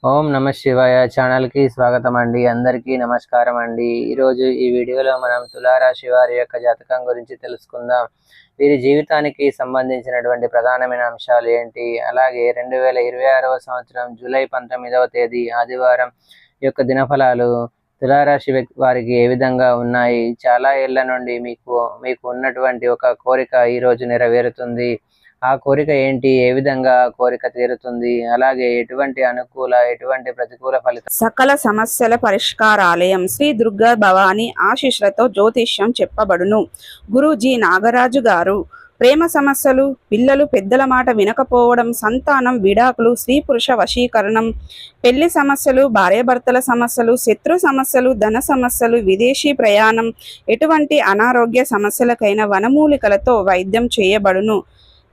ఓం నమ శివాయ ఛానల్ కి స్వాగతం అండి. అందరికీ నమస్కారం అండి. ఈరోజు ఈ వీడియోలో మనం తులారాశి వారి యొక్క జాతకం గురించి తెలుసుకుందాం. వీరి జీవితానికి సంబంధించినటువంటి ప్రధానమైన అంశాలు ఏంటి, అలాగే 2026వ సంవత్సరం జూలై 19వ తేదీ ఆదివారం యొక్క దినఫలాలు తులారాశి వారికి ఏ విధంగా ఉన్నాయి. చాలా ఏళ్ల నుండి మీకు ఉన్నటువంటి ఒక కోరిక ఈరోజు నెరవేరుతుంది. ఆ కోరిక ఏంటి, ఏ విధంగా ఆ కోరిక తీరుతుంది, అలాగే ఎటువంటి ప్రతికూల ఫలితం. సకల సమస్యల పరిష్కారాలయం శ్రీ దుర్గా భవాని ఆశీస్సులతో జ్యోతిష్యం చెప్పబడును. గురూజీ నాగరాజు గారు. ప్రేమ సమస్యలు, పిల్లలు పెద్దల మాట వినకపోవడం, సంతానం, విడాకులు, స్త్రీ పురుష వశీకరణం, పెళ్లి సమస్యలు, భార్యాభర్తల సమస్యలు, శత్రు సమస్యలు, ధన సమస్యలు, విదేశీ ప్రయాణం, ఎటువంటి అనారోగ్య సమస్యలకైనా వనమూలికలతో వైద్యం చేయబడును.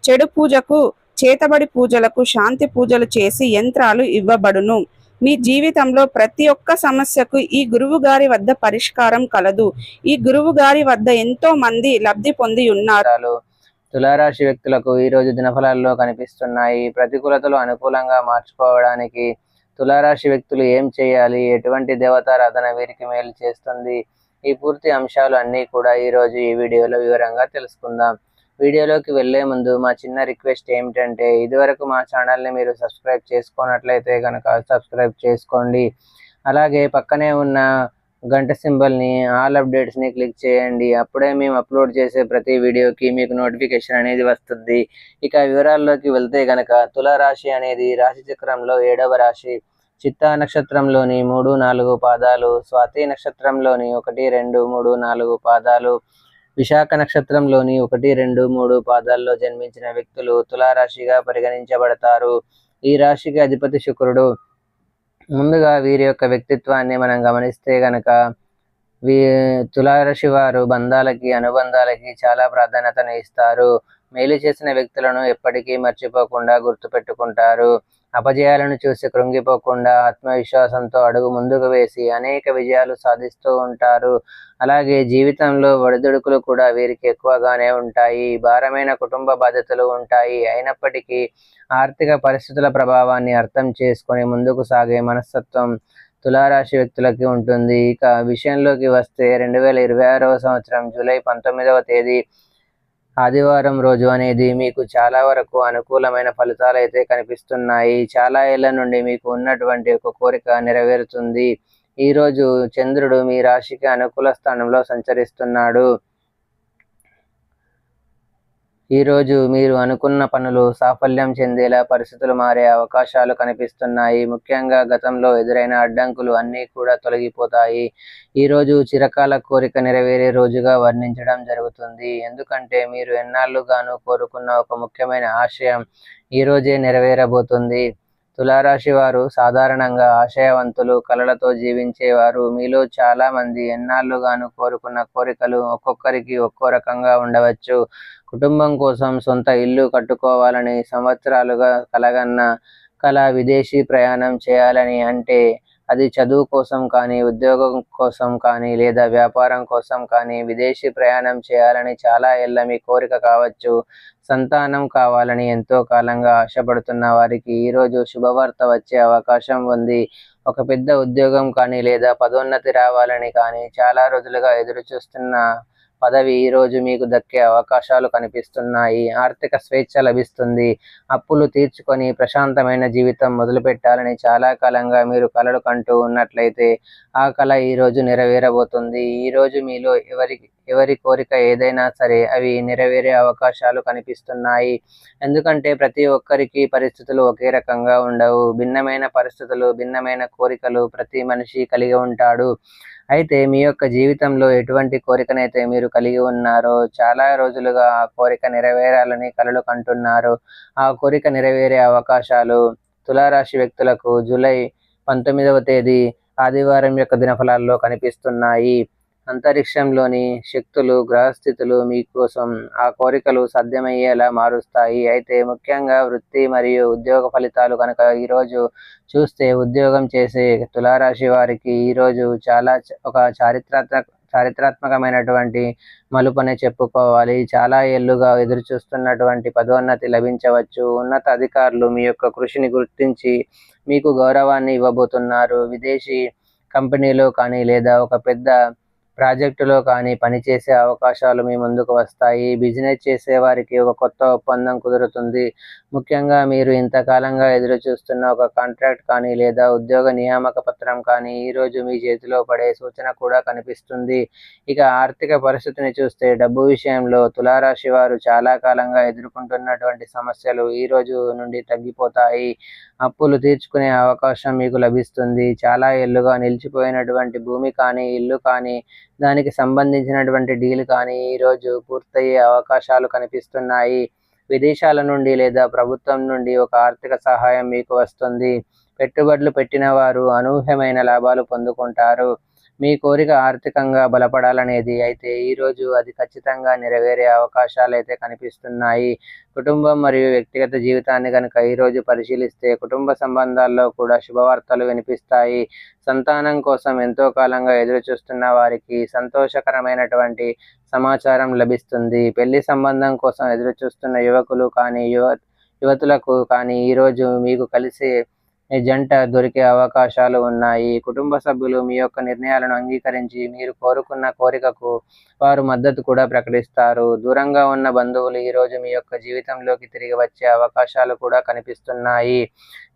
చెడు పూజకు, చేతబడి పూజలకు శాంతి పూజలు చేసి యంత్రాలు ఇవ్వబడును. మీ జీవితంలో ప్రతి ఒక్క సమస్యకు ఈ గురువు గారి వద్ద పరిష్కారం కలదు. ఈ గురువు గారి వద్ద ఎంతో మంది లబ్ధి పొంది ఉన్నారు. తులారాశి వ్యక్తులకు ఈ రోజు దినఫలాల్లో కనిపిస్తున్నాయి. ప్రతికూలతలు అనుకూలంగా మార్చుకోవడానికి తులారాశి వ్యక్తులు ఏం చేయాలి, ఎటువంటి దేవతారాధన వీరికి మేలు చేస్తుంది, ఈ పూర్తి అంశాలు అన్నీ కూడా ఈ రోజు ఈ వీడియోలో వివరంగా తెలుసుకుందాం. వీడియోలోకి వెళ్లే ముందు మా చిన్న రిక్వెస్ట్ ఏమిటంటే, ఇదివరకు మా ఛానల్ని మీరు సబ్స్క్రైబ్ చేసుకున్నట్లయితే కనుక సబ్స్క్రైబ్ చేసుకోండి. అలాగే పక్కనే ఉన్న గంట సింబల్ని, ఆల్ అప్డేట్స్ని క్లిక్ చేయండి. అప్పుడే మేము అప్లోడ్ చేసే ప్రతి వీడియోకి మీకు నోటిఫికేషన్ అనేది వస్తుంది. ఇక వివరాల్లోకి వెళ్తే కనుక, తులారాశి అనేది రాశి చక్రంలో 7వ రాశి. చిత్తా నక్షత్రంలోని 3, 4 పాదాలు, స్వాతి నక్షత్రంలోని 1, 2, 3, 4 పాదాలు, విశాఖ నక్షత్రంలోని 1, 2, 3 పాదాల్లో జన్మించిన వ్యక్తులు తులారాశిగా పరిగణించబడతారు. ఈ రాశికి అధిపతి శుక్రుడు. ముందుగా వీరి యొక్క వ్యక్తిత్వాన్ని మనం గమనిస్తే గనక, తులారాశి వారు బంధాలకి, అనుబంధాలకి చాలా ప్రాధాన్యతను ఇస్తారు. మేలు చేసిన వ్యక్తులను ఎప్పటికీ మర్చిపోకుండా గుర్తుపెట్టుకుంటారు. అపజయాలను చూసి కృంగిపోకుండా ఆత్మవిశ్వాసంతో అడుగు ముందుకు వేసి అనేక విజయాలు సాధిస్తూ ఉంటారు. అలాగే జీవితంలో ఒడిదుడుకులు కూడా వీరికి ఎక్కువగానే ఉంటాయి. భారమైన కుటుంబ బాధ్యతలు ఉంటాయి. అయినప్పటికీ ఆర్థిక పరిస్థితుల ప్రభావాన్ని అర్థం చేసుకొని ముందుకు సాగే మనస్తత్వం తులారాశి వ్యక్తులకి ఉంటుంది. ఇక విషయంలోకి వస్తే, 2026వ సంవత్సరం జూలై 19వ తేదీ ఆదివారం రోజు అనేది మీకు చాలా వరకు అనుకూలమైన ఫలితాలు అయితే కనిపిస్తున్నాయి. చాలా ఏళ్ల నుండి మీకు ఉన్నటువంటి ఒక కోరిక నెరవేరుతుంది. ఈరోజు చంద్రుడు మీ రాశికి అనుకూల స్థానంలో సంచరిస్తున్నాడు. ఈరోజు మీరు అనుకున్న పనులు సాఫల్యం చెందేలా పరిస్థితులు మారే అవకాశాలు కనిపిస్తున్నాయి. ముఖ్యంగా గతంలో ఎదురైన అడ్డంకులు అన్నీ కూడా తొలగిపోతాయి. ఈరోజు చిరకాల కోరిక నెరవేరే రోజుగా వర్ణించడం జరుగుతుంది. ఎందుకంటే మీరు ఎన్నాళ్ళుగానూ కోరుకున్న ఒక ముఖ్యమైన ఆశయం ఈరోజే నెరవేరబోతుంది. తులారాశి వారు సాధారణంగా ఆశయవంతులు, కలలతో జీవించేవారు. మీలో చాలా మంది ఎన్నాళ్ళుగానూ కోరుకున్న కోరికలు ఒక్కొక్కరికి ఒక్కో రకంగా ఉండవచ్చు. కుటుంబం కోసం సొంత ఇల్లు కట్టుకోవాలని సంవత్సరాలుగా కలగన్న కల, విదేశీ ప్రయాణం చేయాలని, అంటే అది చదువు కోసం కానీ, ఉద్యోగం కోసం కానీ, లేదా వ్యాపారం కోసం కానీ విదేశీ ప్రయాణం చేయాలని చాలా ఏళ్ళ మీ కోరిక కావచ్చు. సంతానం కావాలని ఎంతో కాలంగా ఆశపడుతున్న వారికి ఈరోజు శుభవార్త వచ్చే అవకాశం ఉంది. ఒక పెద్ద ఉద్యోగం కానీ, లేదా పదోన్నతి రావాలని కానీ చాలా రోజులుగా ఎదురు చూస్తున్న పదవి ఈరోజు మీకు దక్కే అవకాశాలు కనిపిస్తున్నాయి. ఆర్థిక స్వేచ్ఛ లభిస్తుంది. అప్పులు తీర్చుకొని ప్రశాంతమైన జీవితం మొదలుపెట్టాలని చాలా కాలంగా మీరు కలలు కంటూ ఉన్నట్లయితే ఆ కల ఈరోజు నెరవేరబోతుంది. ఈరోజు మీలో ఎవరి కోరిక ఏదైనా సరే అవి నెరవేరే అవకాశాలు కనిపిస్తున్నాయి. ఎందుకంటే ప్రతి ఒక్కరికి పరిస్థితులు ఒకే రకంగా ఉండవు. భిన్నమైన పరిస్థితులు, భిన్నమైన కోరికలు ప్రతి మనిషి కలిగి ఉంటాడు. అయితే మీ యొక్క జీవితంలో ఎటువంటి కోరికనైతే మీరు కలిగి ఉన్నారో, చాలా రోజులుగా ఆ కోరిక నెరవేరాలని కలలు కంటున్నారు. ఆ కోరిక నెరవేరే అవకాశాలు తులారాశి వ్యక్తులకు జూలై 19వ తేదీ ఆదివారం యొక్క దినఫలాల్లో కనిపిస్తున్నాయి. అంతరిక్షంలోని శక్తులు, గ్రహస్థితులు మీకోసం ఆ కోరికలు సాధ్యమయ్యేలా మారుస్తాయి. అయితే ముఖ్యంగా వృత్తి మరియు ఉద్యోగ ఫలితాలు కనుక ఈరోజు చూస్తే, ఉద్యోగం చేసే తులారాశి వారికి ఈరోజు చాలా ఒక చారిత్రాత్మకమైనటువంటి మలుపనే చెప్పుకోవాలి. చాలా ఏళ్లుగా ఎదురు చూస్తున్నటువంటి పదోన్నతి లభించవచ్చు. ఉన్నత అధికారులు మీ యొక్క కృషిని గుర్తించి మీకు గౌరవాన్ని ఇవ్వబోతున్నారు. విదేశీ కంపెనీలో కానీ లేదా ఒక పెద్ద ప్రాజెక్టులో కానీ పనిచేసే అవకాశాలు మీ ముందుకు వస్తాయి. బిజినెస్ చేసే వారికి ఒక కొత్త ఒప్పందం కుదురుతుంది. ముఖ్యంగా మీరు ఇంతకాలంగా ఎదురు చూస్తున్న ఒక కాంట్రాక్ట్ కానీ లేదా ఉద్యోగ నియామక పత్రం కానీ ఈరోజు మీ చేతిలో పడే సూచన కూడా కనిపిస్తుంది. ఇక ఆర్థిక పరిస్థితిని చూస్తే డబ్బు విషయంలో తులారాశి వారు చాలా కాలంగా ఎదుర్కొంటున్నటువంటి సమస్యలు ఈ రోజు నుండి తగ్గిపోతాయి. అప్పులు తీర్చుకునే అవకాశం మీకు లభిస్తుంది. చాలా ఏళ్లుగా నిలిచిపోయినటువంటి భూమి కానీ, ఇల్లు కానీ, దానికి సంబంధించినటువంటి డీల్ కానీ ఈరోజు పూర్తయ్యే అవకాశాలు కనిపిస్తున్నాయి. విదేశాల నుండి లేదా ప్రభుత్వం నుండి ఒక ఆర్థిక సహాయం మీకు వస్తుంది. పెట్టుబడులు పెట్టిన వారు అనూహ్యమైన లాభాలు పొందుకుంటారు. మీ కోరిక ఆర్థికంగా బలపడాలనేది అయితే ఈరోజు అది ఖచ్చితంగా నెరవేరే అవకాశాలు అయితే కనిపిస్తున్నాయి. కుటుంబం మరియు వ్యక్తిగత జీవితాన్ని కనుక ఈరోజు పరిశీలిస్తే కుటుంబ సంబంధాల్లో కూడా శుభవార్తలు వినిపిస్తాయి. సంతానం కోసం ఎంతో కాలంగా ఎదురు చూస్తున్న వారికి సంతోషకరమైనటువంటి సమాచారం లభిస్తుంది. పెళ్లి సంబంధం కోసం ఎదురు చూస్తున్న యువకులు కానీ యువతులకు కానీ ఈరోజు మీకు కలిసి జంట దొరికే అవకాశాలు ఉన్నాయి. కుటుంబ సభ్యులు మీ యొక్క నిర్ణయాలను అంగీకరించి మీరు కోరుకున్న కోరికకు వారు మద్దతు కూడా ప్రకటిస్తారు. దూరంగా ఉన్న బంధువులు ఈరోజు మీ యొక్క జీవితంలోకి తిరిగి వచ్చే అవకాశాలు కూడా కనిపిస్తున్నాయి.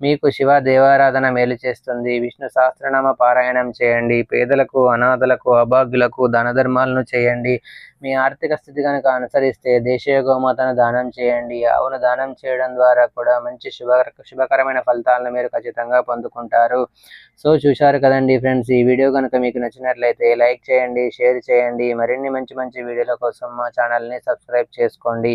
మీకు శివ దేవారాధన మేలు చేస్తుంది. విష్ణు సహస్రనామ పారాయణం చేయండి. పేదలకు, అనాథలకు, అభాగ్యులకు దాన ధర్మాలను చేయండి. మీ ఆర్థిక స్థితి కనుక అనుసరిస్తే దేశీయ గోమాతను దానం చేయండి. ఆవును దానం చేయడం ద్వారా కూడా మంచి శుభకరమైన ఫలితాలను మీరు ఖచ్చితంగా పొందుకుంటారు. సో చూశారు కదండి ఫ్రెండ్స్, ఈ వీడియో కనుక మీకు నచ్చినట్లయితే లైక్ చేయండి, షేర్ చేయండి. మరిన్ని మంచి వీడియోల కోసం మా ఛానల్ని సబ్స్క్రైబ్ చేసుకోండి.